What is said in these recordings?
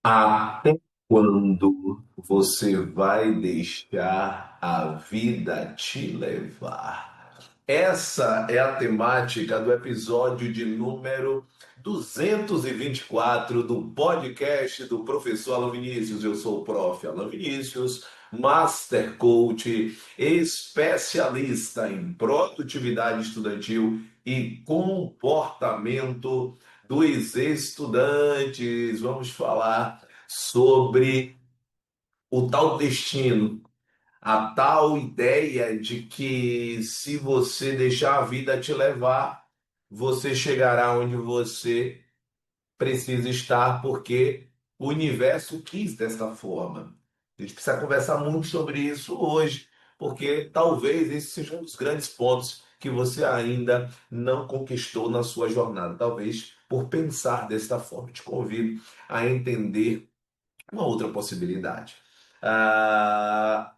Até quando você vai deixar a vida te levar? Essa é a temática do episódio de número 224 do podcast do professor Alan Vinícius. Eu sou o prof. Alan Vinícius, Master Coach, especialista em produtividade estudantil e comportamento dos estudantes. Vamos falar sobre o tal destino, a tal ideia de que se você deixar a vida te levar, você chegará onde você precisa estar, porque o universo quis dessa forma. A gente precisa conversar muito sobre isso hoje, porque talvez esse seja um dos grandes pontos que você ainda não conquistou na sua jornada. Talvez por pensar desta forma. Te convido a entender uma outra possibilidade.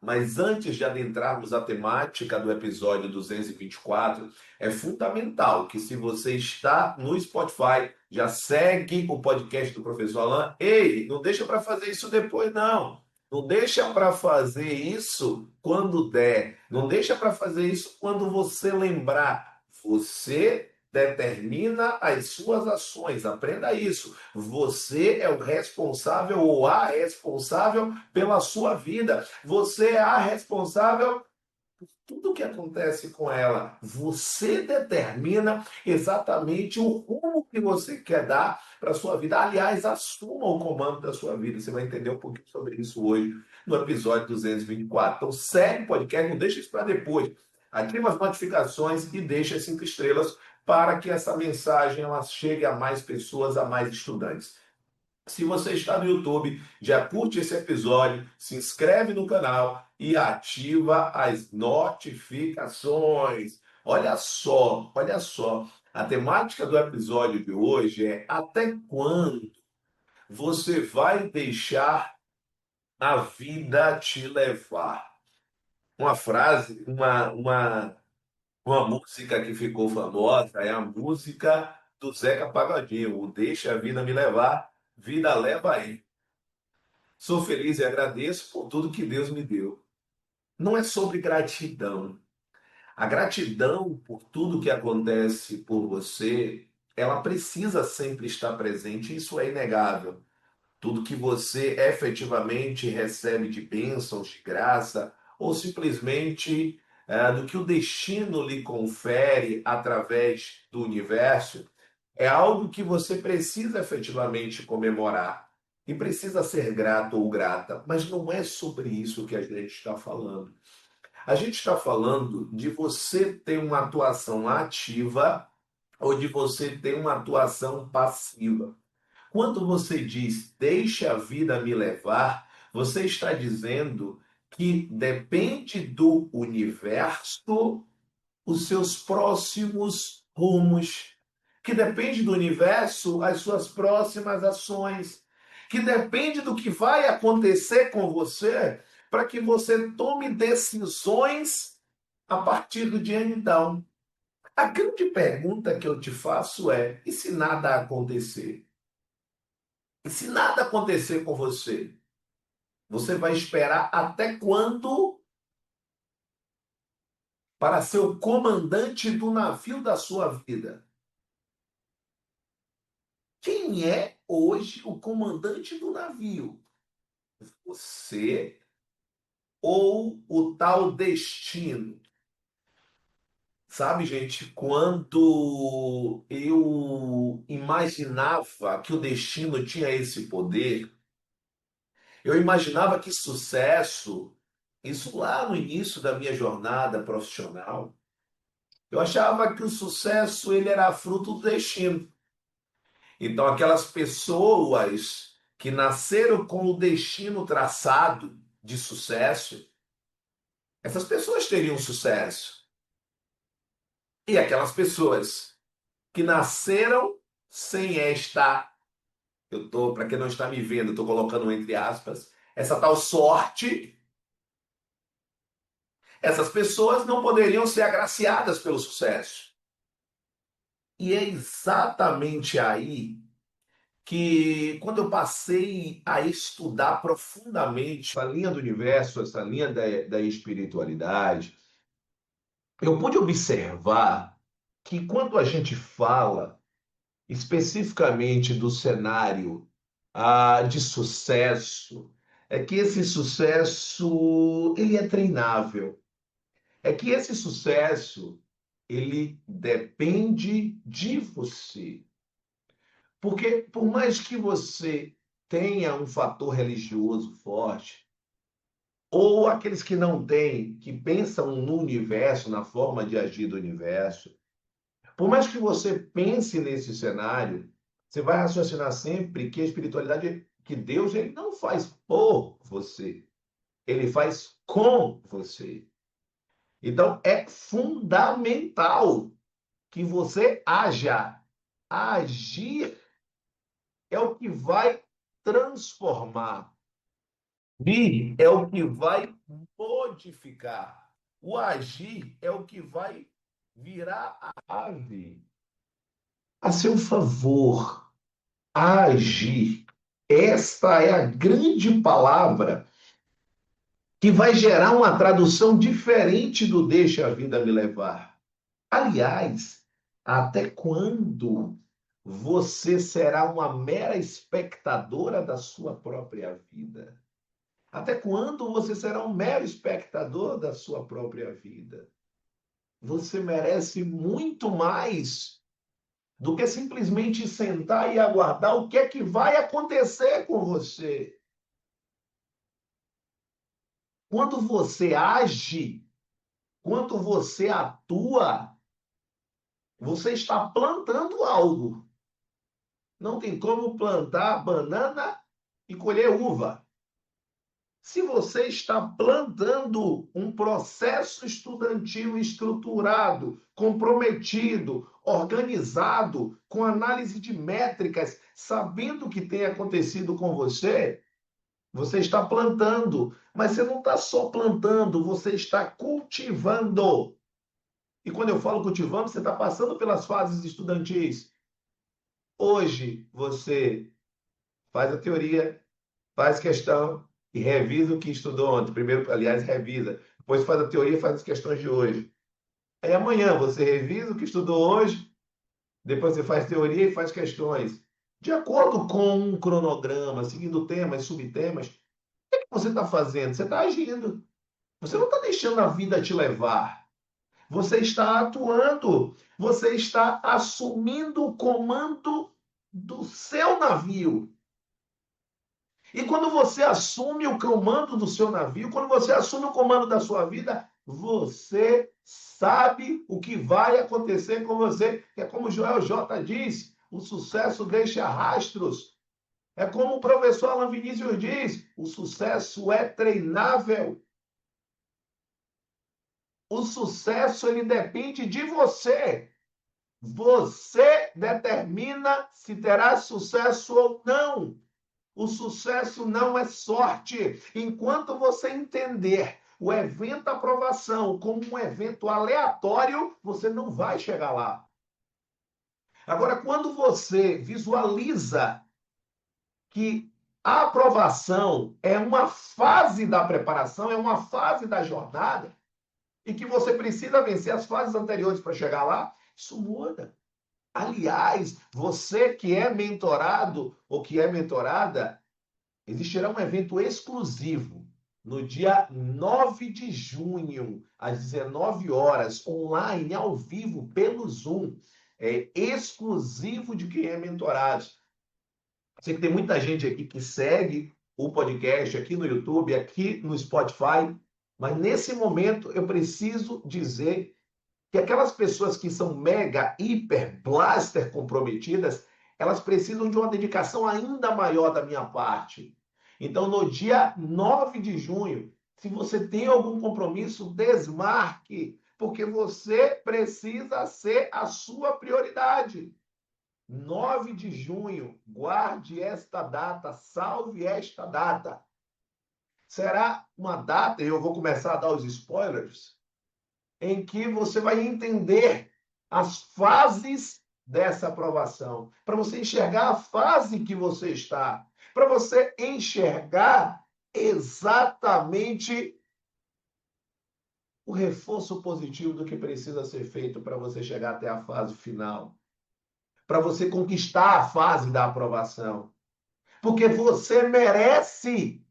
Mas antes de adentrarmos a temática do episódio 224, é fundamental que, se você está no Spotify, já segue o podcast do professor Alan. Ei, não deixa para fazer isso depois, não. Não deixa para fazer isso quando der. Não deixa para fazer isso quando você lembrar. Você determina as suas ações. Aprenda isso. Você é o responsável ou a responsável pela sua vida. Você é a responsável por tudo que acontece com ela. Você determina exatamente o rumo que você quer dar para a sua vida. Aliás, assuma o comando da sua vida. Você vai entender um pouquinho sobre isso hoje no episódio 224. Então, segue o podcast, não deixa isso para depois. Ativa as notificações e deixa 5 estrelas para que essa mensagem ela chegue a mais pessoas, a mais estudantes. Se você está no YouTube, já curte esse episódio, se inscreve no canal e ativa as notificações. Olha só. A temática do episódio de hoje é: até quando você vai deixar a vida te levar? Uma frase, uma música que ficou famosa é a música do Zeca Pagodinho, o Deixa a Vida Me Levar, Vida Leva Aí. Sou feliz e agradeço por tudo que Deus me deu. Não é sobre gratidão. A gratidão por tudo que acontece por você, ela precisa sempre estar presente, isso é inegável. Tudo que você efetivamente recebe de bênçãos, de graça, ou simplesmente do que o destino lhe confere através do universo, é algo que você precisa efetivamente comemorar e precisa ser grato ou grata, mas não é sobre isso que a gente está falando. A gente está falando de você ter uma atuação ativa ou de você ter uma atuação passiva. Quando você diz deixa a vida me levar, você está dizendo que depende do universo os seus próximos rumos, que depende do universo as suas próximas ações, que depende do que vai acontecer com você para que você tome decisões a partir do dia então. A grande pergunta que eu te faço é: e se nada acontecer? E se nada acontecer com você? Você vai esperar até quando para ser o comandante do navio da sua vida? Quem é hoje o comandante do navio? Você ou o tal destino? Sabe, gente, quando eu imaginava que o destino tinha esse poder, eu imaginava que sucesso, isso lá no início da minha jornada profissional, eu achava que o sucesso ele era fruto do destino. Então, aquelas pessoas que nasceram com o destino traçado de sucesso, essas pessoas teriam sucesso. E aquelas pessoas que nasceram sem esta, eu tô, para quem não está me vendo, estou colocando entre aspas, essa tal sorte, essas pessoas não poderiam ser agraciadas pelo sucesso. E é exatamente aí que quando eu passei a estudar profundamente essa linha do universo, essa linha da espiritualidade, eu pude observar que quando a gente fala especificamente do cenário de sucesso, é que esse sucesso ele é treinável. É que esse sucesso ele depende de você. Porque por mais que você tenha um fator religioso forte, ou aqueles que não têm, que pensam no universo, na forma de agir do universo, por mais que você pense nesse cenário, você vai raciocinar sempre que a espiritualidade, que Deus, ele não faz por você, ele faz com você. Então, é fundamental que você haja. Agir é o que vai transformar. Vir é o que vai modificar. O agir é o que vai virar a ave. A seu favor, agir. Esta é a grande palavra que vai gerar uma tradução diferente do deixa a vida me levar. Aliás, até quando você será uma mera espectadora da sua própria vida? Até quando você será um mero espectador da sua própria vida? Você merece muito mais do que simplesmente sentar e aguardar o que é que vai acontecer com você. Quando você age, quando você atua, você está plantando algo. Não tem como plantar banana e colher uva. Se você está plantando um processo estudantil estruturado, comprometido, organizado, com análise de métricas, sabendo o que tem acontecido com você, você está plantando. Mas você não está só plantando, você está cultivando. E quando eu falo cultivando, você está passando pelas fases estudantis. Hoje você faz a teoria, faz questão e revisa o que estudou ontem. Primeiro, aliás, revisa. Depois faz a teoria e faz as questões de hoje. Aí amanhã você revisa o que estudou hoje, depois você faz teoria e faz questões. De acordo com um cronograma, seguindo temas, subtemas, o que você está fazendo? Você está agindo. Você não está deixando a vida te levar. Você está atuando. Você está assumindo o comando do seu navio. E quando você assume o comando do seu navio, quando você assume o comando da sua vida, você sabe o que vai acontecer com você. É como Joel J. diz: o sucesso deixa rastros. É como o professor Alan Vinícius diz: o sucesso é treinável. O sucesso ele depende de você. Você determina se terá sucesso ou não. O sucesso não é sorte. Enquanto você entender o evento aprovação como um evento aleatório, você não vai chegar lá. Agora, quando você visualiza que a aprovação é uma fase da preparação, é uma fase da jornada, e que você precisa vencer as fases anteriores para chegar lá, isso muda. Aliás, você que é mentorado ou que é mentorada, existirá um evento exclusivo no dia 9 de junho, às 19 horas, online, ao vivo, pelo Zoom. É exclusivo de quem é mentorado. Sei que tem muita gente aqui que segue o podcast aqui no YouTube, aqui no Spotify, mas nesse momento eu preciso dizer que aquelas pessoas que são mega, hiper, blaster comprometidas, elas precisam de uma dedicação ainda maior da minha parte. Então, no dia 9 de junho, se você tem algum compromisso, desmarque, porque você precisa ser a sua prioridade. 9 de junho, guarde esta data, salve esta data. Será uma data, e eu vou começar a dar os spoilers, em que você vai entender as fases dessa aprovação, para você enxergar a fase que você está, para você enxergar exatamente o reforço positivo do que precisa ser feito para você chegar até a fase final, para você conquistar a fase da aprovação. Porque você merece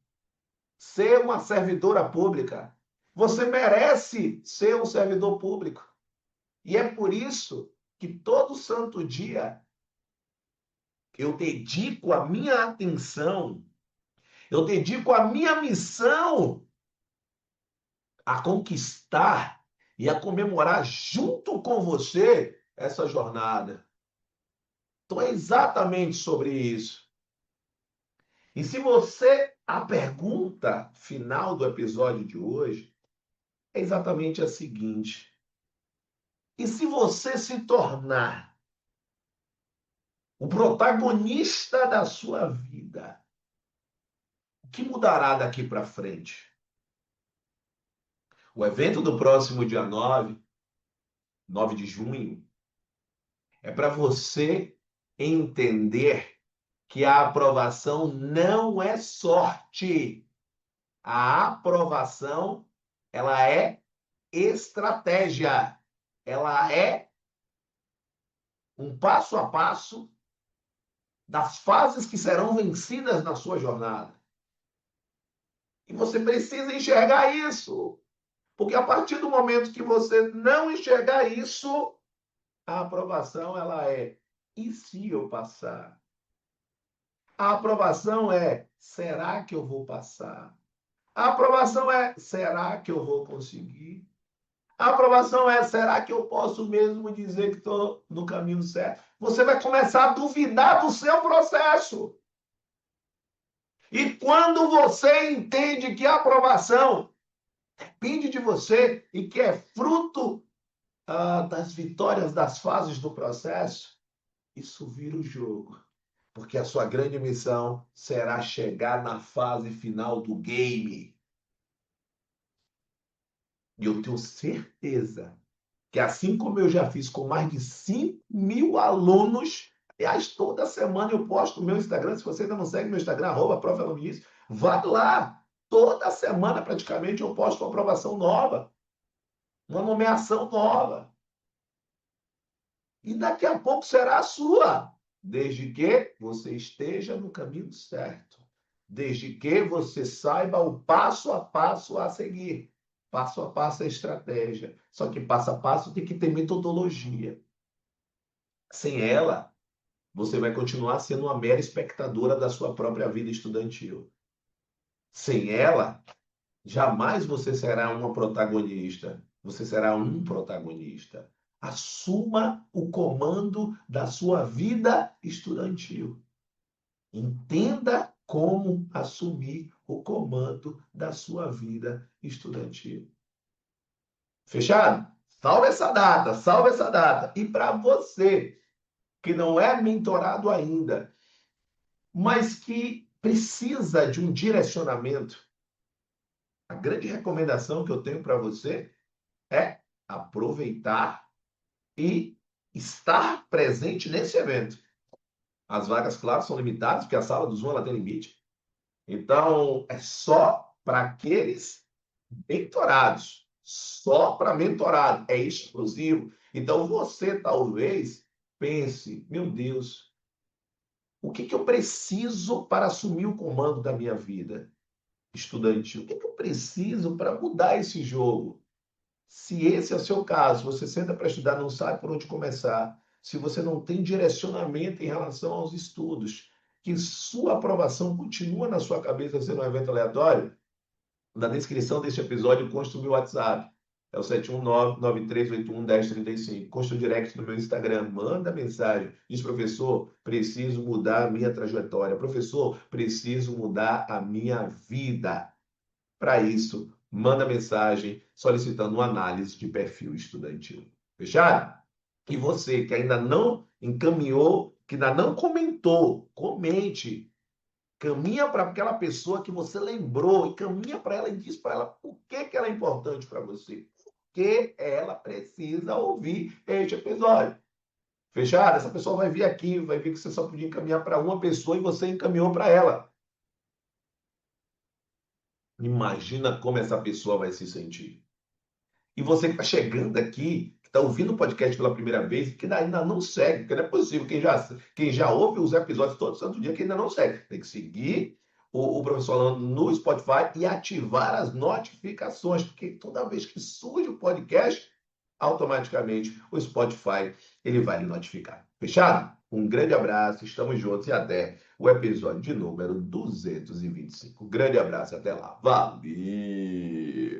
ser uma servidora pública. Você merece ser um servidor público. E é por isso que todo santo dia eu dedico a minha atenção, eu dedico a minha missão a conquistar e a comemorar junto com você essa jornada. Então é exatamente sobre isso. E se você, a pergunta final do episódio de hoje é exatamente a seguinte: e se você se tornar o protagonista da sua vida, o que mudará daqui para frente? O evento do próximo dia 9 de junho, é para você entender que a aprovação não é sorte. A aprovação, ela é estratégia. Ela é um passo a passo das fases que serão vencidas na sua jornada. E você precisa enxergar isso. Porque a partir do momento que você não enxergar isso, a aprovação ela é: e se eu passar? A aprovação é: será que eu vou passar? A aprovação é: será que eu vou conseguir? A aprovação é: será que eu posso mesmo dizer que estou no caminho certo? Você vai começar a duvidar do seu processo. E quando você entende que a aprovação depende de você e que é fruto das vitórias das fases do processo, isso vira o jogo. Porque a sua grande missão será chegar na fase final do game. E eu tenho certeza que, assim como eu já fiz com mais de 5.000 alunos, aliás, toda semana eu posto no meu Instagram. Se você ainda não segue meu Instagram, @prof. vai lá. Toda semana, praticamente, eu posto uma aprovação nova, uma nomeação nova. E daqui a pouco será a sua, desde que você esteja no caminho certo, desde que você saiba o passo a passo a seguir. Passo a passo é estratégia, só que passo a passo tem que ter metodologia. Sem ela, você vai continuar sendo uma mera espectadora da sua própria vida estudantil. Sem ela, jamais você será uma protagonista. Você será um protagonista. Assuma o comando da sua vida estudantil. Entenda como assumir o comando da sua vida estudantil. Fechado? Salve essa data, salve essa data. E para você que não é mentorado ainda, mas que precisa de um direcionamento, a grande recomendação que eu tenho para você é aproveitar e estar presente nesse evento. As vagas, claro, são limitadas, porque a sala do Zoom ela tem limite. Então, é só para aqueles mentorados. Só para mentorado. É exclusivo. Então, você talvez pense: meu Deus, o que eu preciso para assumir o comando da minha vida estudantil? O que eu preciso para mudar esse jogo? Se esse é o seu caso, você senta para estudar, não sabe por onde começar, se você não tem direcionamento em relação aos estudos, que sua aprovação continua na sua cabeça sendo um evento aleatório, na descrição deste episódio consta o meu WhatsApp. É o 719-9381-1035. Consta o direct no meu Instagram. Manda mensagem. Diz: professor, preciso mudar a minha trajetória. Professor, preciso mudar a minha vida. Para isso, manda mensagem solicitando uma análise de perfil estudantil. Fechado? E você que ainda não encaminhou, que ainda não comentou, comente. Caminha para aquela pessoa que você lembrou e caminha para ela e diz para ela por que ela é importante para você. Por que ela precisa ouvir este episódio. Fechado? Essa pessoa vai vir aqui, vai ver que você só podia encaminhar para uma pessoa e você encaminhou para ela. Imagina como essa pessoa vai se sentir. E você que está chegando aqui, que está ouvindo o podcast pela primeira vez, que ainda não segue, porque não é possível. Quem já ouve os episódios todo santo dia, que ainda não segue. Tem que seguir o professor Orlando no Spotify e ativar as notificações, porque toda vez que surge o podcast, automaticamente o Spotify ele vai lhe notificar. Fechado? Um grande abraço, estamos juntos e até o episódio de número 225. Grande abraço, até lá. Valeu!